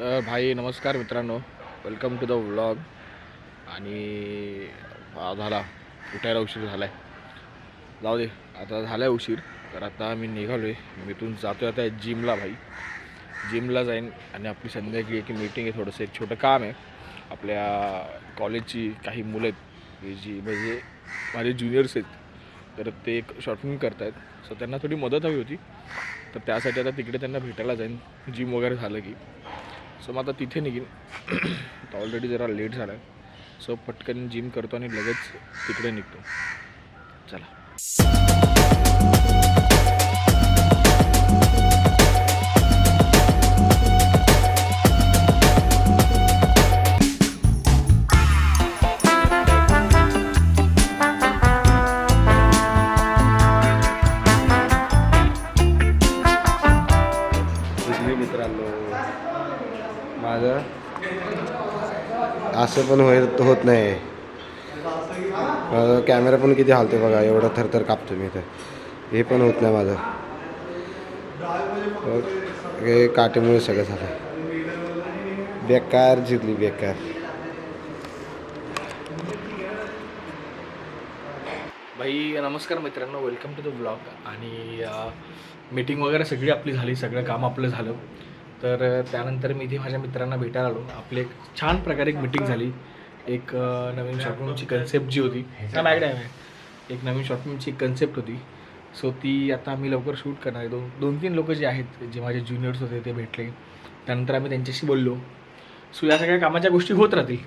भाई नमस्कार मित्रांनो, वेलकम टू द व्लॉग. आणि झाला उठायला उशीर झाला आहे. जाऊ दे, आता झाला आहे उशीर. तर आता आम्ही निघालो आहे. मी इथून जातो आता जिमला. भाई जिमला जाईन आणि आपली संध्याकाळी एक मीटिंग आहे. थोडंसं एक छोटं काम आहे. आपल्या कॉलेजची काही मुलं आहेत जी म्हणजे माझे ज्युनियर्स आहेत, तर ते एक शॉर्ट फिल्म करत आहेत. सो त्यांना थोडी मदत हवी होती, तर त्यासाठी आता तिकडे त्यांना भेटायला जाईन जिम वगैरे झालं की. सो मग आता तिथे निघीन. तर ऑलरेडी जरा लेट झाला आहे. सो पटकन जिम करतो आणि लगेच तिकडे निघतो. चला. मित्रांनो, माझं असं पण होत नाही. माझा कॅमेरा पण किती हालते बघा, एवढं थरथर कापतो मी. तर हे पण होत नाही माझं. हे काटेमुळे सगळं झालं. बेकार जिरली, बेकार. भाई नमस्कार मित्रांनो, वेलकम टू द ब्लॉग. आणि मीटिंग वगैरे सगळी आपली झाली, सगळं काम आपलं झालं. तर त्यानंतर मी इथे माझ्या मित्रांना भेटायला आलो. आपली एक छान प्रकारे एक मीटिंग झाली. एक नवीन शॉर्ट फिल्मची कन्सेप्ट जी होती, एक नवीन शॉर्ट फिल्मची कन्सेप्ट होती. सो ती आता आम्ही लवकर शूट करणार आहे. दोन तीन लोक जे आहेत, जे माझे ज्युनियर्स होते, ते भेटले. त्यानंतर आम्ही त्यांच्याशी बोललो. सो या सगळ्या कामाच्या गोष्टी होत राहतील.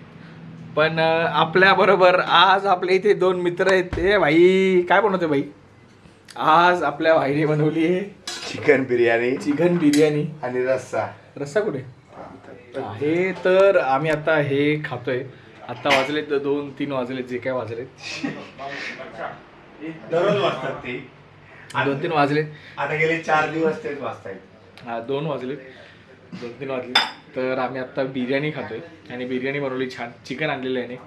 पण आपल्याबरोबर आज आपल्या इथे दोन मित्र आहेत. ते भाई काय बनवते भाई? आज आपल्या भाईने बनवली आहे चिकन बिर्याणी आणि रस्सा कुठे आहे? तर आम्ही आता हे खातोय. आता वाजलेत 2-3 वाजलेत, जे काय वाजलेत. दररोज वाजतात ते. 2-3 वाजलेत. आता गेले 4 दिवस तेच वाजतायत. 2 वाजलेत, 2-3 वाजले. तर आम्ही आता बिर्याणी खातोय. आणि बिर्याणी बनवली छान. चिकन आणलेलं आहे,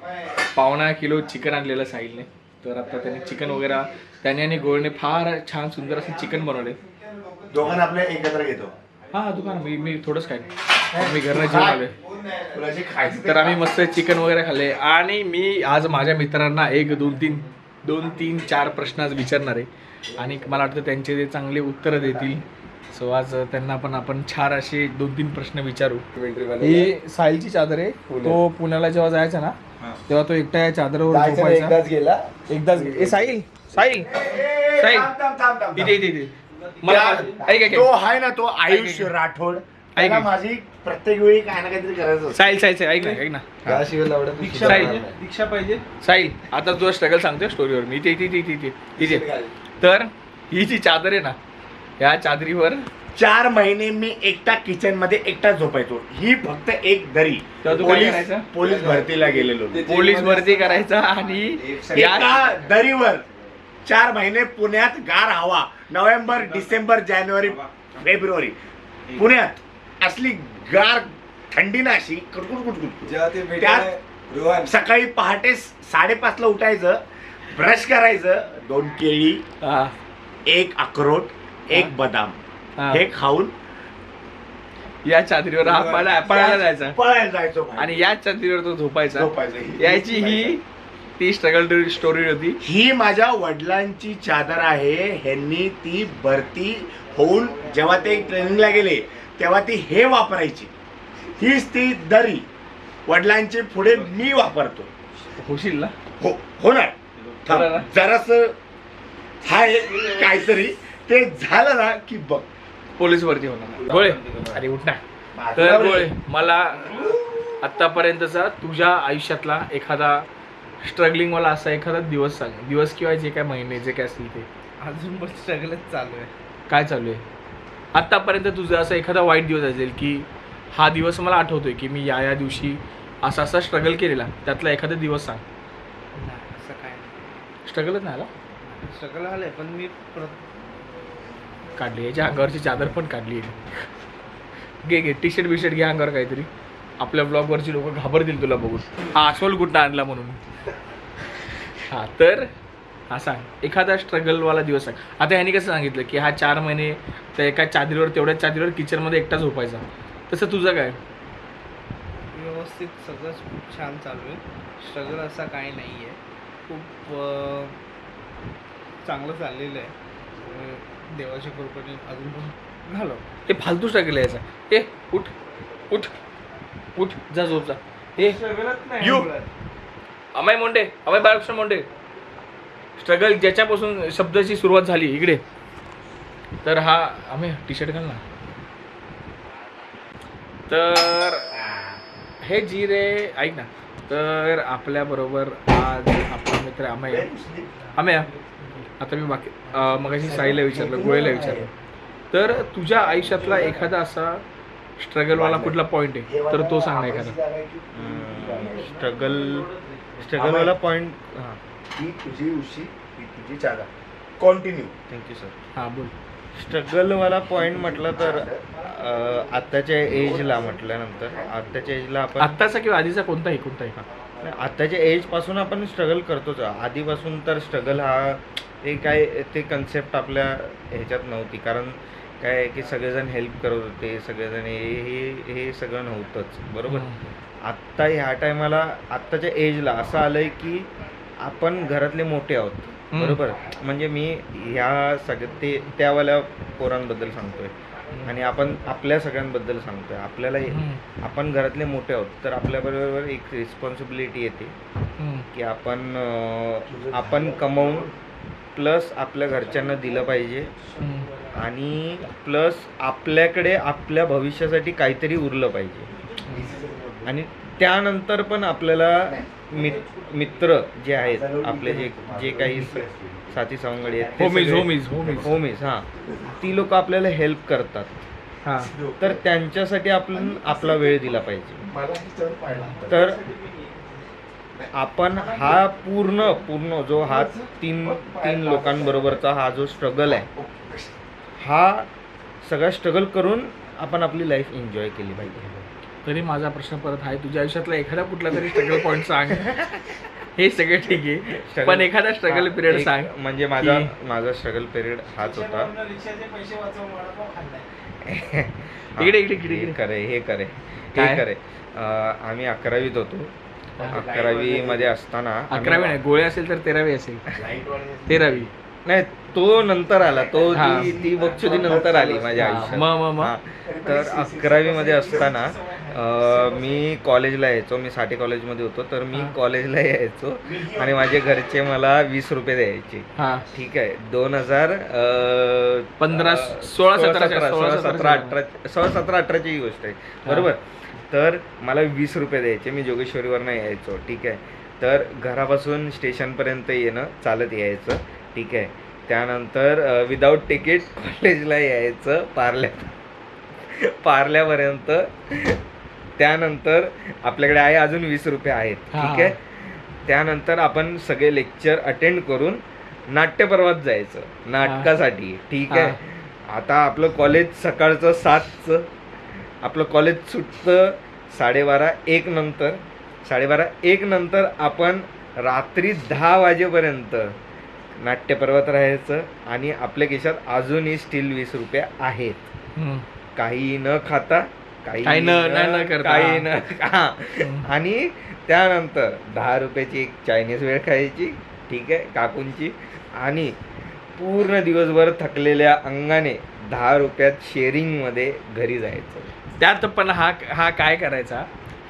1.25 किलो चिकन आणलेलं साहिलने. तर आता त्याने चिकन वगैरे त्याने आणि गोळने फार छान सुंदर असं चिकन बनवले. दोघांना आपल्या एकत्र घेतो. हा दुकान मी थोडंच खाईन. मी घरनं जेवण आलोय. तर आम्ही मस्त चिकन वगैरे खाल्ले. आणि मी आज माझ्या मित्रांना 2-3-4 प्रश्न आज विचारणार आहे. आणि मला वाटतं त्यांचे ते चांगले उत्तरं देतील. सो आज त्यांना पण आपण छान असे 2-3 प्रश्न विचारू. ही साहिलची चादर आहे. तो पुण्याला जेव्हा जायचा ना, तेव्हा तो एकटा या चादरवर झोपायचा. एकदाच साहिल इथे मला ऐक तो आहे ना, तो आयुष राठोड. त्याला माझी प्रत्येक वेळी काय ना काहीतरी करायचं. साहिल ऐक ना. दीक्षा पाहिजे. साहिल, आता तुझा स्ट्रगल सांगतोय स्टोरीवर मी. इथे तर ही जी चादर आहे ना, या चादरीवर 4 महिने मी एकटा किचन मध्ये एकटा झोपायचो. ही फक्त एक दरी. पोलीस भरतीला गेलेलो. पोलीस भरती करायचा. आणि एका दरीवर 4 महिने पुण्यात गार हवा. नोव्हेंबर, डिसेंबर, जानेवारी, फेब्रुवारी पुण्यात असली गार थंडी ना, अशी त्यात सकाळी पहाटे 5:30 ला उठायचं, ब्रश करायचं, 2 केळी, 1 अक्रोट, 1 बदाम हे खाऊन या चादरीवर पळायला जायचो. आणि या चादरीवर तो झोपायचा. याची ही ती स्ट्रगल स्टोरी होती. ही माझ्या वडिलांची चादर आहे. ह्यांनी ती भरती होऊन जेव्हा ते ट्रेनिंगला गेले, तेव्हा ती हे वापरायची. हीच ती दरी वडिलांची पुढे मी वापरतो. होशील ना? होणार. जरास हाय काहीतरी ते झालं ना की बघ, पोलीस भरती होणार. गोळे अरे उठ ना. तर गोळे, मला आतापर्यंतचा तुझ्या आयुष्यातला एखादा स्ट्रगलिंग वाला असा एखादा दिवस सांग. दिवस किंवा जे काय महिने जे काय असेल ते. अजून पण स्ट्रगलच चालू आहे. काय चालू आहे आतापर्यंत तुझा? असा एखादा वाईट दिवस असेल की हा दिवस मला आठवतोय की मी या दिवशी असा स्ट्रगल केलेला, त्यातला एखादा दिवस सांग. असं काय स्ट्रगलच नाही आला? स्ट्रगल आलंय, पण मी काढली. याच्या अंगावरची चादर पण काढली. घे टी शर्ट बिशर्ट घे अंगावर काहीतरी. आपल्या ब्लॉगवरची लोक घाबरतील तुला बघून. हा अस्वल कुठं आणला म्हणून. हा तर हा सांग एखादा स्ट्रगलवाला दिवस सांग. आता ह्याने कसं सांगितलं की हा 4 महिने त्या एका चादरीवर, तेवढ्या चादरीवर किचनमध्ये एकटा झोपायचा. तसं तुझं काय? व्यवस्थित सगळंच खूप छान चालू आहे. स्ट्रगल असा काही नाही आहे. खूप चांगलं चाललेलं आहे. देवाच्या कृपेने अजून पण घालव. ते फालतू स्ट्रगल यायचा. ए उठ उठ उठ जा झोप जा. ए स्ट्रगलच यू. अमय मोंडे, अमय बाळकृष्ण मोंडे. स्ट्रगल ज्याच्यापासून शब्दाची सुरुवात झाली इकडे, तर हा अमय टी शर्ट घाल ना. तर हे जी रे ऐक ना, तर आपल्याबरोबर आज आपला मित्र अमय. अमय आता मी बाकी मगाशी साईला विचारलं, गोळेला विचारलं, तर तुझ्या आयुष्यातला एखादा असा स्ट्रगलवाला कुठला पॉईंट आहे तर तो सांग ना एखादा. स्ट्रगलवाला पॉईंट. हां, ही तुझी उशी, ही तुझी चादर. कंटिन्यू. Thank you sir. हां बोल. स्ट्रगलवाला पॉईंट म्हटलं तर आत्ताच्या एजला म्हटल्यानंतर आत्ताच्या एजला आपण आत्ताचा किंवा आधीचा कोणताही कोणताही. आत्ताच्या एजपासून आपण स्ट्रगल करतोच. आधीपासून तर स्ट्रगल हा ते कन्सेप्ट आपल्या ह्याच्यात नव्हती. कारण काय आहे की सगळेजण हेल्प करत होते, सगळेजण हे सगळं नव्हतंच. बरोबर. आत्ता ह्या टायमाला आत्ताच्या एजला असं आलं आहे की आपण घरातले मोठे आहोत. बरोबर. म्हणजे मी ह्या सगळ्या त्यावाल्या पोरांबद्दल सांगतोय आणि आपण आपल्या सगळ्यांबद्दल सांगतोय. आपल्याला आपण घरातले मोठे आहोत, तर आपल्याबरोबर एक रिस्पॉन्सिबिलिटी येते की आपण कमवून प्लस आपल्या घरच्यांना दिलं पाहिजे आणि प्लस आपल्याकडे आपल्या भविष्यासाठी काहीतरी उरलं पाहिजे. आणि त्यानंतर पण आपल्याला मित्र जे आहेत आपले, जे काही साथी सवंगडी आहेत, होमीज हां, ती लोक आपल्याला हेल्प करतात. हां, तर त्यांच्यासाठी आपण आपला वेळ दिला पाहिजे. तर आपण हा पूर्ण जो हा तीन लोकांबरोबरचा हा जो स्ट्रगल आहे, हा सगळा स्ट्रगल करून आपण आपली लाईफ एन्जॉय केली पाहिजे. तरी माझा प्रश्न परत आहे, तुझ्या आयुष्यातला एखादा कुठला तरी स्ट्रगल पॉईंट सांग. हे सगळे ठीक आहे, पण एखादा स्ट्रगल पिरियड सांग. म्हणजे माझा स्ट्रगल पिरियड हाच होता. इकडे हे करे आम्ही 11वीत होतो. 11वी मध्ये असताना 11वी नाही, गोळे असेल तर 13वी असेल. 13वी नाही, तो नंतर आला. ती बक्षुदी नंतर आली माझ्या आयुष्यात. तर 11वी मध्ये असताना मी कॉलेजला यायचो. मी साठे कॉलेजमध्ये होतो, तर मी कॉलेजला यायचो आणि माझे घरचे मला 20 रुपये द्यायचे. ठीक आहे. 2015 16 17 18ची ही गोष्ट आहे. बरोबर. तर मला 20 रुपये द्यायचे. मी जोगेश्वरीवरनं यायचो. ठीक आहे. तर घरापासून स्टेशनपर्यंत येणं चालत यायचं. ठीक आहे. त्यानंतर विदाऊट तिकीट कॉलेजला यायचं पार्ल्यापर्यंत. त्यानंतर आपल्याकडे आहे अजून 20 रुपये आहेत. ठीक आहे. त्यानंतर आपण सगळे लेक्चर अटेंड करून नाट्यपर्वात जायचं नाटकासाठी. ठीक आहे. आता आपलं कॉलेज सकाळचं 7चं, आपलं कॉलेज सुटतं 12:30-1 नंतर. 12:30-1 नंतर आपण रात्री 10 वाजेपर्यंत नाट्यपर्वात राहायचं आणि आपल्या खिशात अजूनही स्टील 20 रुपये आहेत. काही न खाता, काही न आणि त्यानंतर 10 रुपयाची एक चायनीज वेळ खायची. ठीक आहे, काकूंची. आणि पूर्ण दिवसभर थकलेल्या अंगाने 10 रुपयात शेअरिंगमध्ये घरी जायचं. त्यात पण हा काय करायचा,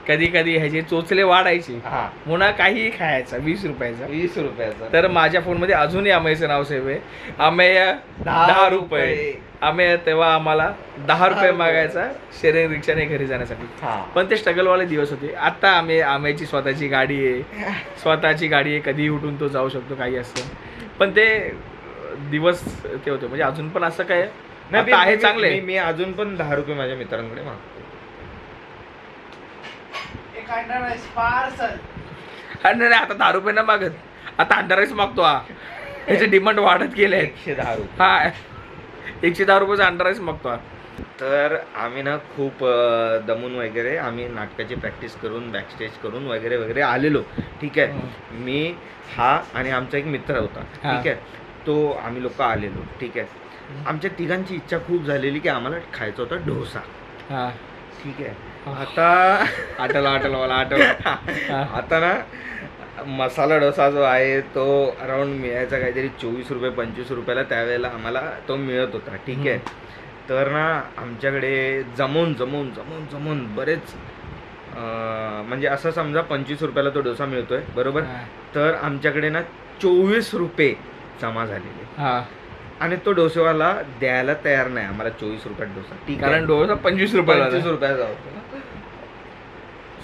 कधी कधी ह्याचे चोचले वाढायचे. मुना काही खायचा 20 रुपयाचा. तर माझ्या फोनमध्ये अजूनही अमेयचं नाव सेव्ह आहे. अमेय 10 रुपये. अमेय तेव्हा आम्हाला 10 रुपये मागायचा शेअरिंग रिक्षाने घरी जाण्यासाठी. पण ते स्ट्रगलवाले दिवस होते. आता अमेयची स्वतःची गाडी आहे, कधीही उठून तो जाऊ शकतो, काही असतं. पण ते दिवस ते होते. म्हणजे अजून पण असं काय आहे चांगले. मी अजून पण 10 रुपये माझ्या मित्रांकडे मागतो. नाही, आता 10 रुपये ना मागत, आता अंडा राईस मागतो. ह्याचे डिमांड वाढत गेले. 110 रुपये. 110 रुपयाचा अंडा राईस मागतो. तर आम्ही ना खूप दमून वगैरे आम्ही नाटकाची प्रॅक्टिस करून बॅकस्टेज करून वगैरे वगैरे आलेलो. ठीक आहे. मी आणि आमचा एक मित्र होता. ठीक आहे. तो आम्ही लोक आलेलो. ठीक आहे. आमच्या तिघांची इच्छा खूप झालेली की आम्हाला खायचा होता डोसा. ठीक आहे. हा. आता आठवलं मला आठवलं. आता ना मसाला डोसा जो आहे तो अराउंड मिळायचा काहीतरी 24 रुपये 25 रुपयाला. त्यावेळेला आम्हाला तो मिळत होता. ठीक आहे. तर ना आमच्याकडे जमून बरेच म्हणजे असं समजा 25 रुपयाला तो डोसा मिळतोय बरोबर. हा. तर आमच्याकडे ना 24 रुपये जमा झालेले हा, आणि तो डोसेवाला द्यायला तयार नाही आम्हाला 24 रुपयात डोसा. ठीक आहे. कारण डोसा 25 रुपयाला 25 रुपयाचा होता.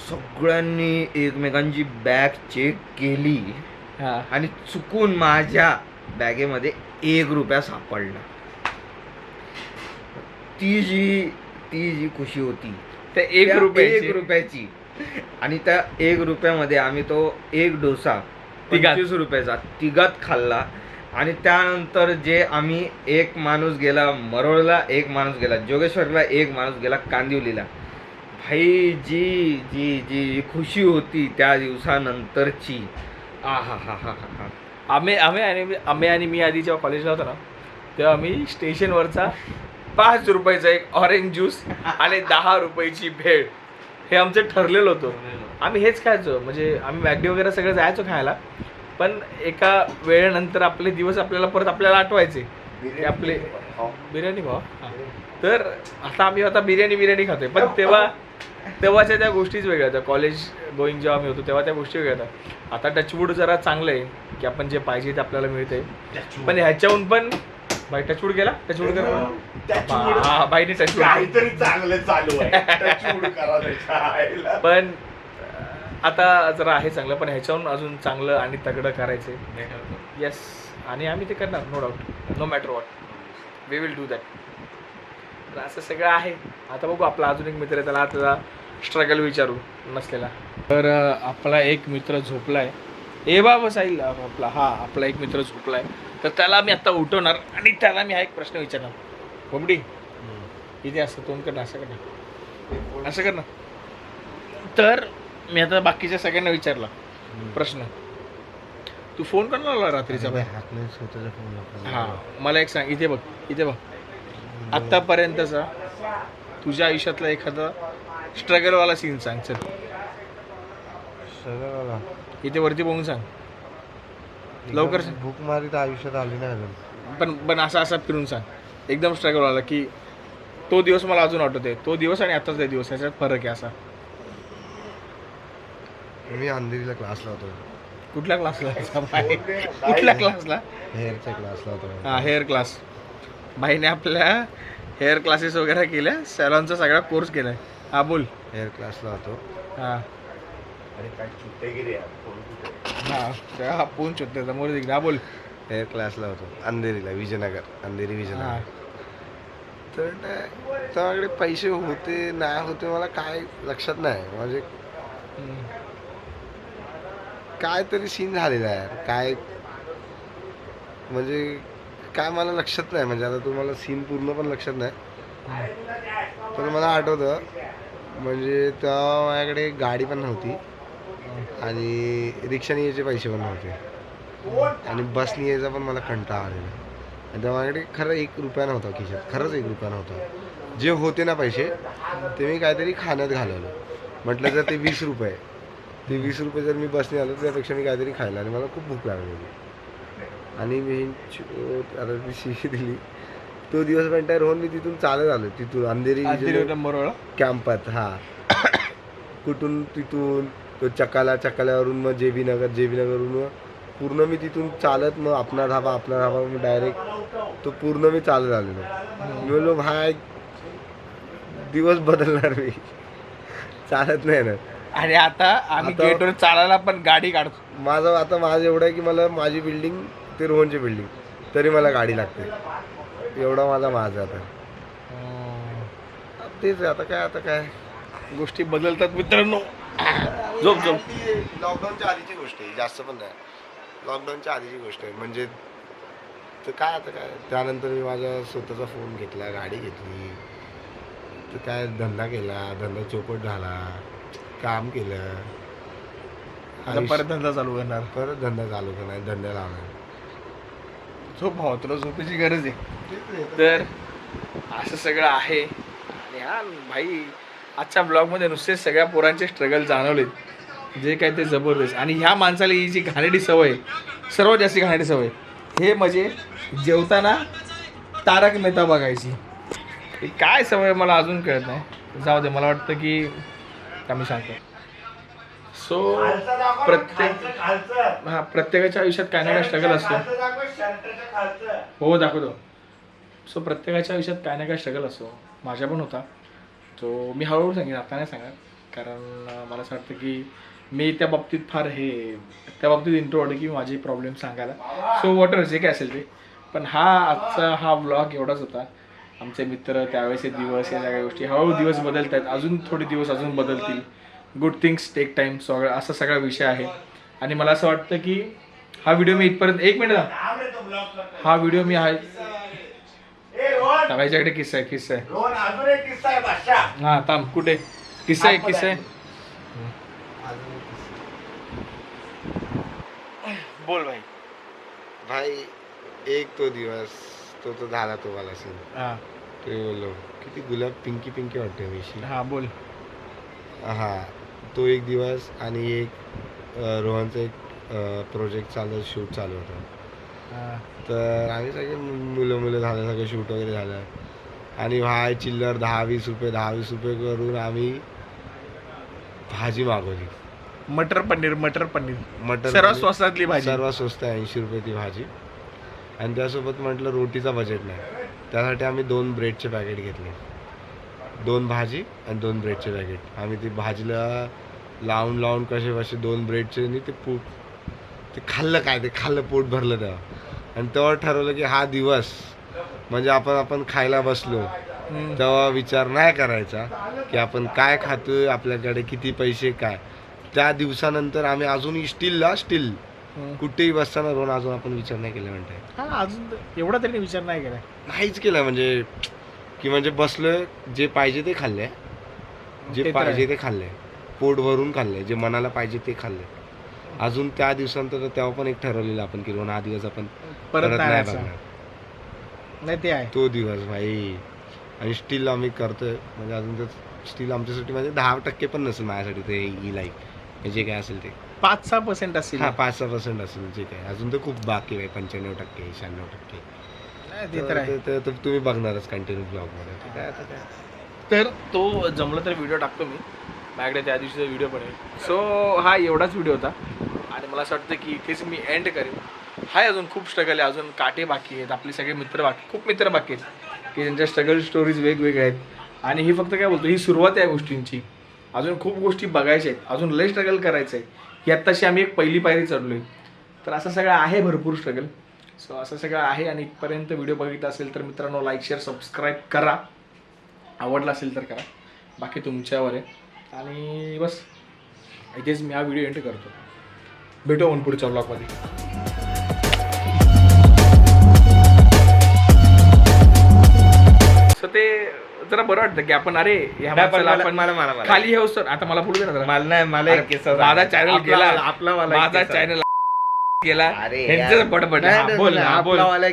सगळ्यांनी एकमेकांची बॅग चेक केली हा. आणि चुकून माझ्या बॅगेमध्ये 1 रुपया सापडला. ती जी खुशी होती ते 1 रुपयाची. 1 रुपयाची. आणि त्या 1 रुपयामध्ये आम्ही तो एक डोसा तिघात. 25 रुपयाचा तिघात खाल्ला. आणि त्यानंतर जे आम्ही एक माणूस गेला मरोळला, एक माणूस गेला जोगेश्वरला, एक माणूस गेला कांदिवलीला. भाई जी जी जी खुशी होती त्या दिवसानंतरची. आ हा हा हा हा. आम्ही आणि मी आधी जेव्हा कॉलेजला होतो ना तेव्हा आम्ही स्टेशनवरचा 5 रुपयाचा एक ऑरेंज ज्यूस आणि 10 रुपयाची भेळ हे आमचं ठरलेलं होतं. आम्ही हेच खायचो. म्हणजे आम्ही मॅगडी वगैरे सगळं जायचो खायला. पण एका वेळेनंतर आपले दिवस आपल्याला आठवायचे की आपले बिर्याणी भाव. तर आता बिर्याणी खातोय. पण तेव्हाच्या त्या गोष्टीच वेगळ्या होत्या. कॉलेज गोईंग जेव्हा आम्ही होतो तेव्हा त्या गोष्टी वेगळ्या होत्या. आता टचवूड जरा चांगलं आहे की आपण जे पाहिजे ते आपल्याला मिळते. पण ह्याच्याहून पण बाई टचवूड गेला हा बाईने टचवूड काहीतरी चांगलं चालू आहे. टचवूड करा त्याच्या आईला. पण आता जरा आहे चांगलं. पण ह्याच्याहून अजून चांगलं आणि तगडं करायचं. येस. आणि आम्ही ते करणार. No doubt. No matter what we will do that. तर असं सगळं आहे. आता बघू. आपला अजून एक मित्र आहे त्याला आता स्ट्रगल विचारू नसलेला. तर आपला एक मित्र झोपलाय. ए बाबा साईल आपला एक मित्र झोपलाय. तर त्याला मी आता उठवणार आणि त्याला मी हा एक प्रश्न विचारणार. कोंबडी इथे असं तोंड कर ना, असं कर ना. तर मी आता बाकीच्या सगळ्यांना विचारला प्रश्न. तू फोन करणार आला रात्रीचा बाय? हा, मला एक सांग. इथे बघ आत्तापर्यंतचा तुझ्या आयुष्यातला एखादा स्ट्रगलवाला सीन सांग. चल इथे वरती बघून सांग लवकर. भूक मारी तर आयुष्यात आली नाही अजून. पण असा फिरून सांग एकदम स्ट्रगलवाला की तो दिवस मला अजून आठवते. तो दिवस आणि आताचा दिवस ह्याच्यात फरक आहे असा. मी अंधेरीला क्लासला होतो. कुठल्या क्लासला? कुठल्या क्लासला? हेअरच्या क्लासला होतो. हा, हेअर क्लास. भाईने आपल्या हेअर क्लासेस वगैरे केल्या. सॅलॉनचा सगळा कोर्स केलाय. हा बोल. हेअर क्लासला होतो. हा अरे काय चुट्टेगिरी आहे. हा हा फोन शोधते समोर दिली. हा बोल. हेअर क्लासला होतो अंधेरीला, अंधेरी हा विजयनगर. तर त्याकडे पैसे होते नाही होते मला काय लक्षात नाही. म्हणजे काय तरी सीन झालेला आहे. काय म्हणजे काय मला लक्षात नाही. म्हणजे आता तुम्हाला सीन पूर्ण पण लक्षात नाही. पण मला आठवतं म्हणजे तेव्हा माझ्याकडे गाडी पण नव्हती आणि रिक्षाने यायचे पैसे पण नव्हते आणि बसने यायचा पण मला कंटाळा आलेला. आणि तेव्हा माझ्याकडे खरं 1 रुपया नव्हता खिशात. खरंच 1 रुपया नव्हता. जे होते ना पैसे ते मी काहीतरी खाण्यात घालवलं. म्हटलं जर ते 20 रुपये, ते 20 रुपये जर मी बसने आलो त्यापेक्षा मी काहीतरी खायला. आणि मला खूप भूक लागली होती आणि मी आता मी शिशी दिली. तो दिवस पेंटायर होऊन मी तिथून चालत आलो. तिथून अंधेरी कॅम्पात. हा कुठून तिथून तो चकाल्यावरून मग जेबी नगरवरून मग पूर्ण मी तिथून चालत मग आपला धाबा मग डायरेक्ट तो पूर्ण मी चालत आलेलो. मी बोललो भाई दिवस बदलणार मी चालत नाही ना. आणि आता आम्ही गेटवर चालायला पण गाडी काढतो. माझं एवढं आहे की मला माझी बिल्डिंग ते रोहनची बिल्डिंग तरी मला गाडी लागते. एवढा माझा आता तेच. आता काय गोष्टी बदलतात मित्रांनो. झोप लॉकडाऊनच्या आधीची गोष्ट आहे, जास्त पण नाही. लॉकडाऊनच्या आधीची गोष्ट आहे. म्हणजे तर काय आता काय त्यानंतर मी माझा स्वतःचा फोन घेतला, गाडी घेतली, तर काय धंदा केला. धंदा चौपट झाला, काम केलं. परत धंदा चालू करणार. परत धंदा चालू करणार, धंदा लावणार. झोप भाव, तुला झोपेची गरज आहे. तर असं सगळं आहे. आणि हा भाई आजच्या ब्लॉगमध्ये नुसते सगळ्या पोरांचे स्ट्रगल जाणवलेत जे काय ते जबरदस्त. आणि ह्या माणसाला ही जी घाणेरडी सवय सर्वात जास्त घाणेरडी सवय हे म्हणजे जेवताना तारक मेहता बघायची. ही काय सवय मला अजून कळत नाही. जाऊ दे, मला वाटतं की मी सांगतो. सो प्रत्येकाच्या आयुष्यात काय ना काय स्ट्रगल असतो. हो दाखवतो. सो प्रत्येकाच्या आयुष्यात काय ना काय स्ट्रगल असतो. माझ्या पण होता. तो मी हळूहळू सांगेन, आता नाही सांगत, कारण मला असं वाटतं की मी त्या बाबतीत फार त्या बाबतीत इंट्रोवर्ट की माझे प्रॉब्लेम सांगायला. सो वॉटर जे काय असेल ते. पण आजचा हा व्लॉग एवढाच होता. आमचे मित्र त्यावेळेस दिवस या सगळ्या गोष्टी हळूहळू दिवस बदलत आहेत. अजून थोडे दिवस अजून बदलतील. Good things take time. असा सगळा विषय आहे. आणि मला असं वाटतं की हा व्हिडिओ मी इथपर्यंत 1 मिनिट हा व्हिडिओ मी माझ्याकडे किस्सा आहे. हा थांब, कुठे किस्सा आहे. बोल भाई. भाई एक तो दिवस तो झाला तो मला सीन. हा ते बोललो किती गुलाब पिंकी पिंकी वाटते विषयी. हा बोल. हा तो एक दिवस. आणि एक रोहनचा एक प्रोजेक्ट शूट चालू होता. तर आम्ही सगळे मुलं झालं, सगळं शूट वगैरे झालं. आणि भाई चिल्लर 10-20 रुपये करून आम्ही भाजी मागवली. मटर पनीर मटर सर्वात स्वस्तातली भाजी. सर्वात स्वस्त 80 रुपये ती भाजी. आणि त्यासोबत म्हटलं रोटीचा बजेट नाही, त्यासाठी आम्ही 2 ब्रेडचे पॅकेट घेतले. 2 भाजी आणि 2 ब्रेडचे पॅकेट. आम्ही ती भाजीला लावून कसे 2 ब्रेडचे आणि ते खाल्लं पोट भरलं तेव्हा. आणि तेव्हा ठरवलं की हा दिवस म्हणजे आपण खायला बसलो तेव्हा विचार नाही करायचा की आपण काय खातोय, आपल्याकडे किती पैसे काय. त्या दिवसानंतर आम्ही अजूनही स्टील कुठेही बसताना रोहन अजून आपण विचार नाही केला म्हणताय. अजून एवढा तरी विचार नाही केला. नाहीच केला म्हणजे बसलोय, जे पाहिजे ते खाल्लंय, ते खाल्लंय, पोट भरून खाल्लंय, जे मनाला पाहिजे ते खाल्लंय. अजून त्या दिवसानंतर तेव्हा पण एक ठरवलेलं आपण की रोहन हा दिवस आपण परत नाही बघणार. नाही ते आहे तो दिवस भाई. आणि स्टील आम्ही करतोय म्हणजे अजून तर स्टील आमच्यासाठी म्हणजे 10% पण नसेल माझ्यासाठी ते ही लाईफ जे काय असेल ते 5-6% असेल. हा 5-6% असेल जे काय. अजून तर खूप बाकी आहे. 95%, 96%. ते तर आहे. तर तुम्ही बघणारच कंटिन्यू ब्लॉगमध्ये. काय आता काय तर तो जमलं तर व्हिडिओ टाकतो मी. माझ्याकडे त्या दिवशीचा व्हिडिओ पण आहे. सो हा एवढाच व्हिडिओ होता. आणि मला असं वाटतं की इथेच मी एंड करेन. हाय अजून खूप स्ट्रगल आहे. अजून काटे बाकी आहेत. आपले सगळे खूप मित्र बाकी आहेत की ज्यांच्या स्ट्रगल स्टोरीज वेगवेगळ्या आहेत. आणि ही फक्त काय बोलतो, ही सुरुवात आहे गोष्टींची. अजून खूप गोष्टी बघायच्या आहेत. अजून लय स्ट्रगल करायचं आहे. ही आत्ताशी आम्ही एक पहिली पायरी चढलो आहे. तर असं सगळं आहे, भरपूर स्ट्रगल. सो असं सगळं आहे. आणि इथपर्यंत व्हिडिओ बघितला असेल तर मित्रांनो लाईक शेअर सबस्क्राईब करा. आवडला असेल तर करा. बाकी तुमच्यावर आहे. आणि बस इथेच मी हा व्हिडिओ एंड करतो. भेटू म्हणून पुढच्या ब्लॉगमध्ये. सो ते जरा बरं वाटतं की आपण अरे ह्या माणसाला आपण मला खाली येऊ सर. आता मला पुढे देणार मला नाही. मला एक किस्सा माझा चॅनल गेला. आपला माझा चॅनल गेला. अरे ह्यांचं बडबड. हा, बोल.